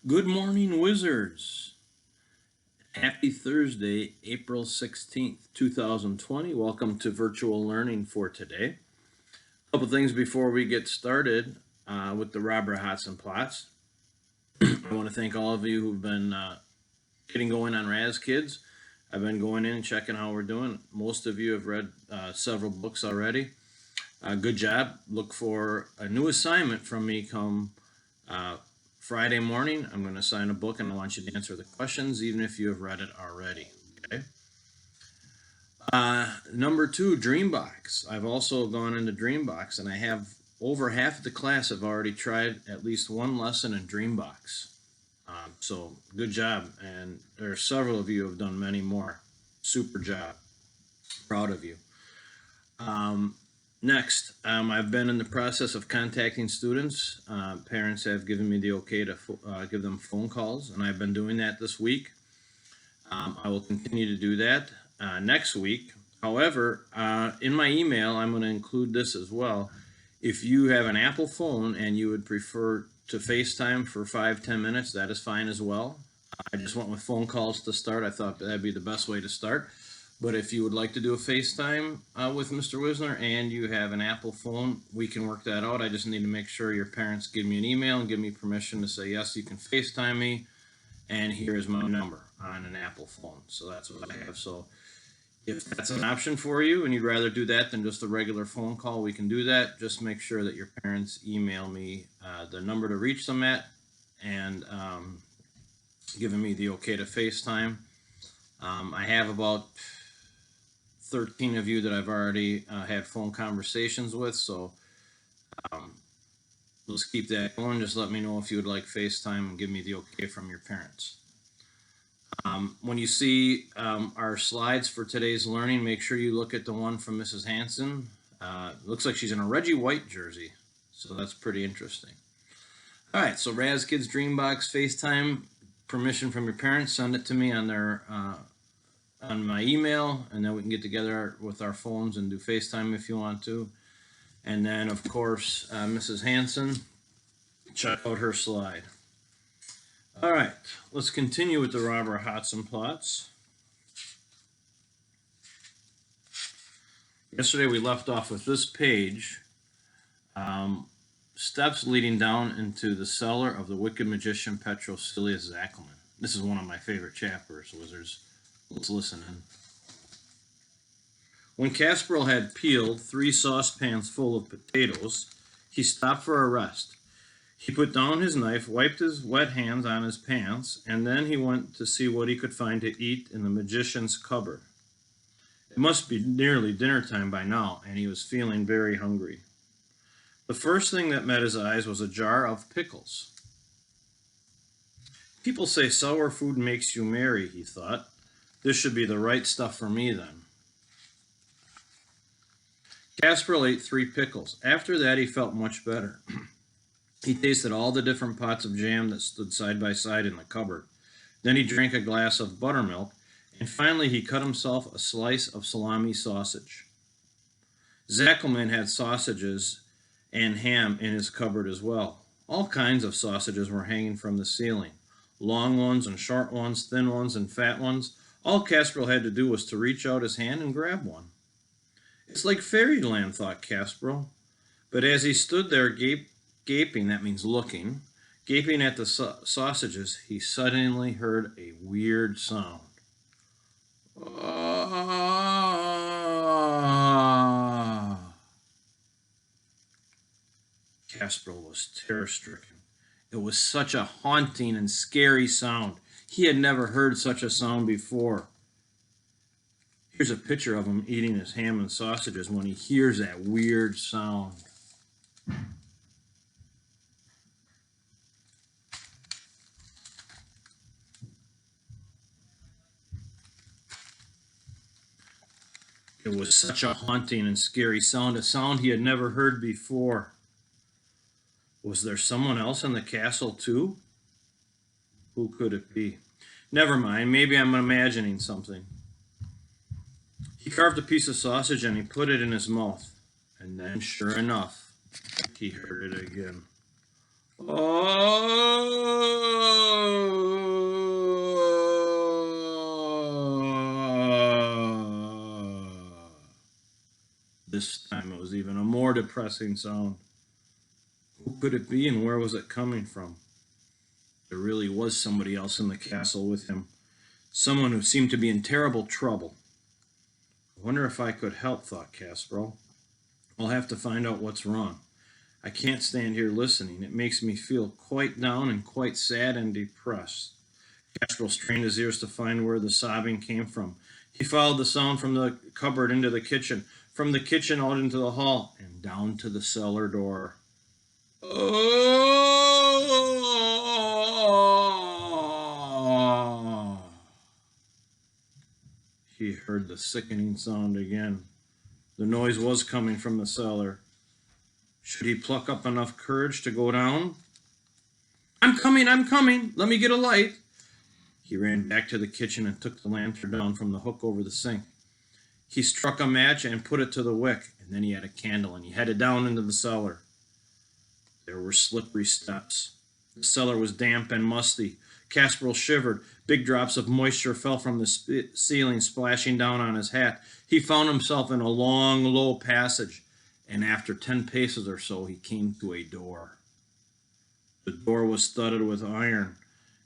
Good morning, Wizards. Happy Thursday, April 16th, 2020. Welcome to virtual learning for today. A couple things before we get started with the Robert Hodson plots. I want to thank all of you who've been getting going on Raz Kids. I've been going in and checking how we're doing. Most of you have read several books already. Good job. Look for a new assignment from me come Friday morning. I'm going to assign a book and I want you to answer the questions even if you have read it already. Okay. Number 2, Dreambox. I've also gone into Dreambox and I have over half of the class have already tried at least one lesson in Dreambox. So good job, and there are several of you who have done many more. Super job. Proud of you. Next, I've been in the process of contacting students. Parents have given me the okay to give them phone calls, and I've been doing that this week. I will continue to do that next week. However, in my email, I'm going to include this as well. If you have an Apple phone and you would prefer to FaceTime for 5-10 minutes, that is fine as well. I just went with phone calls to start. I thought that'd be the best way to start. But if you would like to do a FaceTime with Mr. Wisner and you have an Apple phone, we can work that out. I just need to make sure your parents give me an email and give me permission to say, yes, you can FaceTime me, and here is my number on an Apple phone. So that's what I have. So if that's an option for you and you'd rather do that than just a regular phone call, we can do that. Just make sure that your parents email me the number to reach them at and giving me the okay to FaceTime. I have about 13 of you that I've already had phone conversations with, so let's keep that going. Just let me know if you would like FaceTime and give me the okay from your parents. When you see our slides for today's learning, make sure you look at the one from Mrs. Hanson. Looks like she's in a Reggie White jersey, so that's pretty interesting. All right, so Raz Kids Dreambox FaceTime, permission from your parents, send it to me on their on my email, and then we can get together with our phones and do FaceTime if you want to. And then, of course, Mrs. Hanson, check out her slide. All right, let's continue with the Robert Hodson plots. Yesterday we left off with this page, steps leading down into the cellar of the wicked magician Petrosilius Zachelman. This is one of my favorite chapters, Wizards. Let's listen in. When Casperle had peeled 3 saucepans full of potatoes, he stopped for a rest. He put down his knife, wiped his wet hands on his pants, and then he went to see what he could find to eat in the magician's cupboard. It must be nearly dinner time by now, and he was feeling very hungry. The first thing that met his eyes was a jar of pickles. People say sour food makes you merry, he thought. This should be the right stuff for me then. Casperle ate 3 pickles. After that, he felt much better. He tasted all the different pots of jam that stood side by side in the cupboard. Then he drank a glass of buttermilk, and finally he cut himself a slice of salami sausage. Zachelman had sausages and ham in his cupboard as well. All kinds of sausages were hanging from the ceiling. Long ones and short ones, thin ones and fat ones. All Casperle had to do was to reach out his hand and grab one. It's like fairyland, thought Casperle. But as he stood there gaping, that means looking, gaping at the sausages, he suddenly heard a weird sound. Casperle was terror-stricken. It was such a haunting and scary sound. He had never heard such a sound before. Here's a picture of him eating his ham and sausages when he hears that weird sound. It was such a haunting and scary sound, a sound he had never heard before. Was there someone else in the castle too? Who could it be? Never mind, maybe I'm imagining something. He carved a piece of sausage and he put it in his mouth. And then, sure enough, he heard it again. Oh! more depressing sound. Who could it be and where was it coming from? There really was somebody else in the castle with him. Someone who seemed to be in terrible trouble. I wonder if I could help, thought Caspero. I'll have to find out what's wrong. I can't stand here listening. It makes me feel quite down and quite sad and depressed. Caspero strained his ears to find where the sobbing came from. He followed the sound from the cupboard into the kitchen, from the kitchen out into the hall, and down to the cellar door. Oh! He heard the sickening sound again. The noise was coming from the cellar. Should he pluck up enough courage to go down? I'm coming, let me get a light. He ran back to the kitchen and took the lantern down from the hook over the sink. He struck a match and put it to the wick, and then he had a candle and he headed down into the cellar. There were slippery steps. The cellar was damp and musty. Caspero shivered. Big drops of moisture fell from the ceiling, splashing down on his hat. He found himself in a long, low passage, and after 10 paces or so, he came to a door. The door was studded with iron,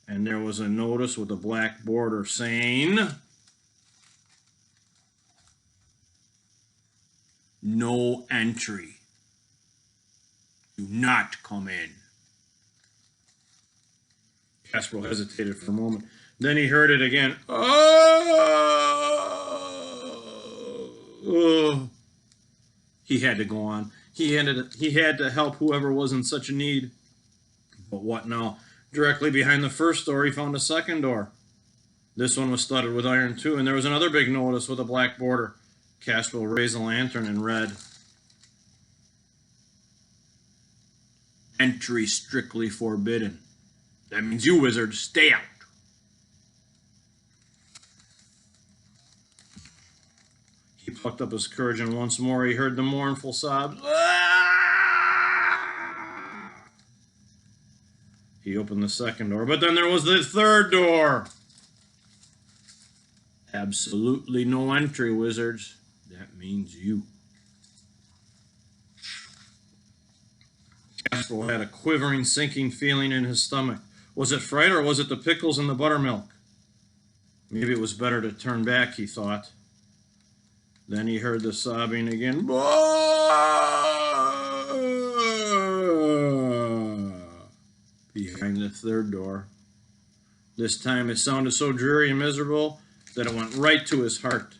and there was a notice with a black border saying, "No entry. Do not come in." Caspero hesitated for a moment. Then he heard it again. Oh! He had to go on. He had to help whoever was in such a need. But what now? Directly behind the first door, he found a second door. This one was studded with iron too, and there was another big notice with a black border. Caspero raised the lantern and read, "Entry strictly forbidden." That means you, wizard, stay out. He plucked up his courage, and once more he heard the mournful sobs. He opened the second door, but then there was the third door. Absolutely no entry, wizards. That means you. Caspero had a quivering, sinking feeling in his stomach. Was it fright, or was it the pickles and the buttermilk? Maybe it was better to turn back, he thought. Then he heard the sobbing again. Behind the third door. This time it sounded so dreary and miserable that it went right to his heart.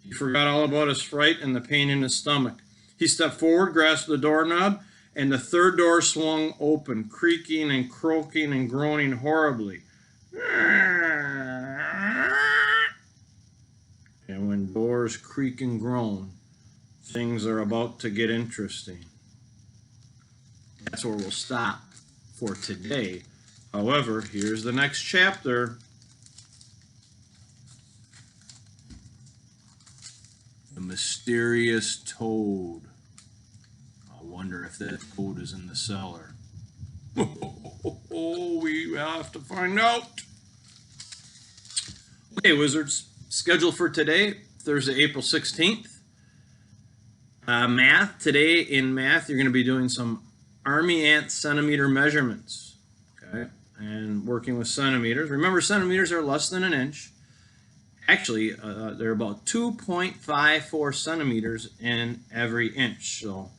He forgot all about his fright and the pain in his stomach. He stepped forward, grasped the doorknob, and the third door swung open, creaking and croaking and groaning horribly. And when doors creak and groan, things are about to get interesting. That's where we'll stop for today. However, here's the next chapter. The mysterious toad. I wonder if that toad is in the cellar. Oh, we have to find out. Okay, wizards. Schedule for today, Thursday, April 16th. Math. Today in math, you're going to be doing some army ant centimeter measurements. Okay, and working with centimeters. Remember, centimeters are less than an inch. Actually, they're about 2.54 centimeters in every inch. So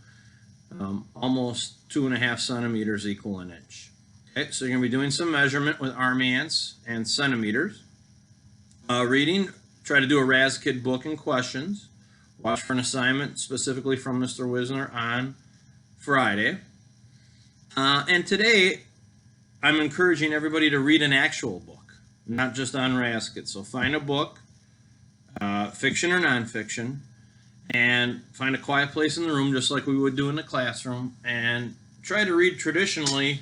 almost 2.5 centimeters equal an inch. Okay, so you're going to be doing some measurement with army ants and centimeters. Reading, try to do a RazKid book and questions. Watch for an assignment specifically from Mr. Wisner on Friday. And today, I'm encouraging everybody to read an actual book, not just on RazKid. So find a book, fiction or nonfiction, and find a quiet place in the room, just like we would do in the classroom, and try to read traditionally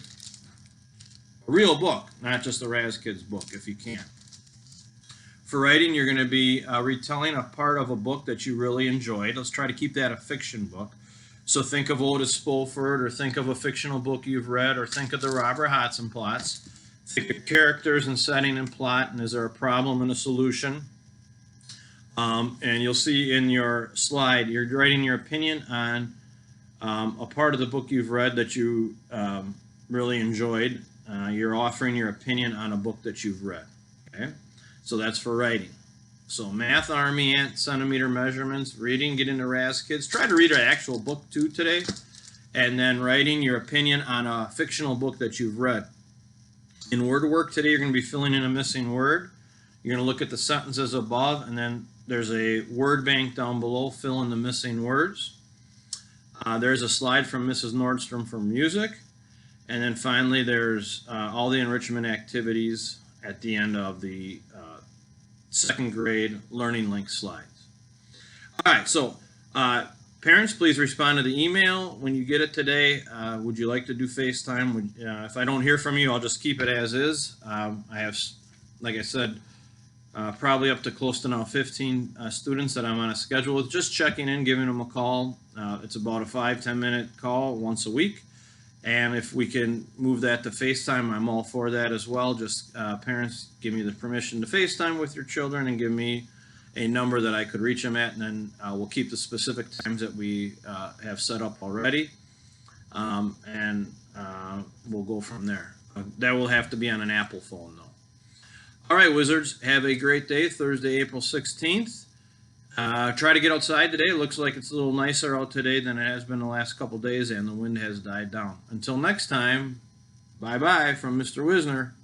a real book, not just a RazKid's book, if you can. For writing, you're going to be retelling a part of a book that you really enjoyed. Let's try to keep that a fiction book. So think of Otis Spoford, or think of a fictional book you've read, or think of the Robert Hodgson plots. Think of characters and setting and plot, and is there a problem and a solution? And you'll see in your slide, you're writing your opinion on a part of the book you've read that you really enjoyed. You're offering your opinion on a book that you've read. Okay, so that's for writing. So math, Army, Ant, centimeter measurements, reading, get into RAS Kids. Try to read an actual book too today. And then writing your opinion on a fictional book that you've read. In word work today, you're going to be filling in a missing word. You're going to look at the sentences above, and then there's a word bank down below. Fill in the missing words. There's a slide from Mrs. Nordstrom for music. And then finally, there's all the enrichment activities at the end of the second grade Learning Link slides. All right, so parents, please respond to the email when you get it today. Would you like to do FaceTime? If I don't hear from you, I'll just keep it as is. I have, like I said, probably up to close to now 15 students that I'm on a schedule with, just checking in, giving them a call. It's about a 5-10 minute call once a week. And if we can move that to FaceTime, I'm all for that as well. Just parents, give me the permission to FaceTime with your children and give me a number that I could reach them at, and then we'll keep the specific times that we have set up already, and we'll go from there. That will have to be on an Apple phone, though. All right, Wizards, have a great day, Thursday, April 16th. Try to get outside today. It looks like it's a little nicer out today than it has been the last couple days, and the wind has died down. Until next time, bye-bye from Mr. Wisner.